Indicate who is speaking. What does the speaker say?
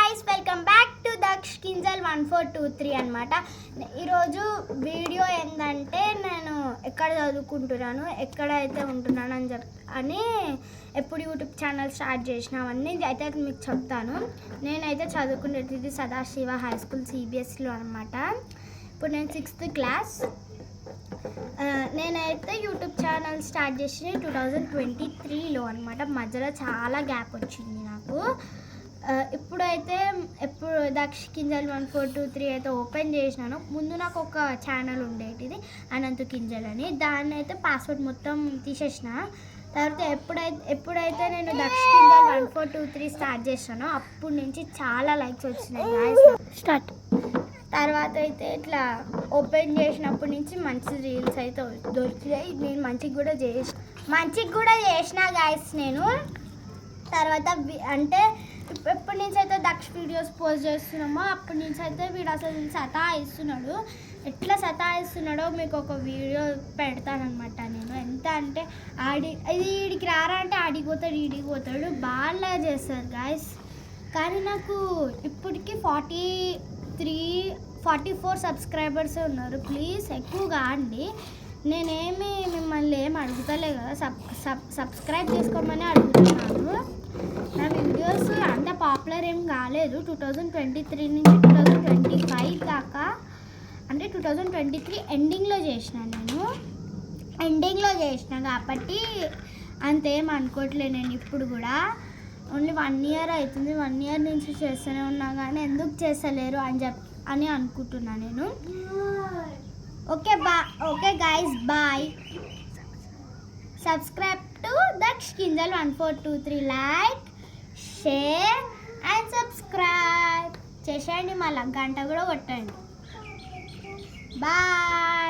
Speaker 1: guys, welcome back to Daksh Kinjal 1423 అనమాట. ఈరోజు video ఏంటంటే నేను ఎక్కడ చదువుకుంటున్నాను, ఎక్కడైతే ఉంటున్నాను అని ఎప్పుడు యూట్యూబ్ ఛానల్ స్టార్ట్ చేసినామని అయితే మీకు చెప్తాను. నేనైతే చదువుకునేది సదాశివ హై స్కూల్ సిబిఎస్ఈలో అనమాట. ఇప్పుడు నేను 6th క్లాస్. నేనైతే యూట్యూబ్ ఛానల్ స్టార్ట్ చేసి 2023లో అనమాట. మధ్యలో చాలా గ్యాప్ వచ్చింది నాకు. ఇప్పుడు దక్ష్ కింజల్ 1423 అయితే ఓపెన్ చేసినాను. ముందు నాకు ఒక ఛానల్ ఉండేటిది అనంత కింజల్ అని, దాన్ని అయితే పాస్వర్డ్ మొత్తం తీసేసిన. తర్వాత ఎప్పుడైతే నేను దక్ష్ కింజల్ 1423 స్టార్ట్ చేసినానో అప్పటి నుంచి చాలా లైక్స్ వచ్చినాయి స్టార్ట్. తర్వాత అయితే ఇట్లా ఓపెన్ చేసినప్పటి నుంచి మంచి రీల్స్ అయితే దొరికినాయి. నేను మంచిగా కూడా చేసిన గాయస్ నేను. తర్వాత అంటే ఎప్పటి నుంచి అయితే దక్ష వీడియోస్ పోస్ట్ చేస్తున్నామో అప్పటి నుంచి అయితే వీడు అసలు సతాయిస్తున్నాడు. ఎట్లా సతాయిస్తున్నాడో మీకు ఒక వీడియో పెడతానమాట నేను. ఎంత అంటే వీడికి రారా అంటే ఆడికి పోతాడు బాగా చేస్తారు గాయస్. కానీ నాకు ఇప్పటికి 44 సబ్స్క్రైబర్స్ ఉన్నారు. ప్లీజ్ ఎక్కువగా అండి. నేనేమి మిమ్మల్ని ఏమి అడుగుతలే కదా, సబ్స్క్రైబ్ చేసుకోమని అడుగుతున్నాను. నా వీడియోస్ అంత పాపులర్ ఏం కాలేదు. 2023 నుంచి 2025 దాకా, అంటే 2023 ఎండింగ్లో చేసిన కాబట్టి అంతేం అనుకోవట్లేదు నేను. ఇప్పుడు కూడా ఓన్లీ 1 year అవుతుంది. 1 year నుంచి చేస్తూనే ఉన్నా కానీ ఎందుకు చేస్తలేరు అని అనుకుంటున్నాను నేను. Okay guys, bye. Subscribe to Daksh Kinjal 1423. Like, share and subscribe చేసేయండి. మళ్ళీ గంట కూడా కొట్టండి. బాయ్.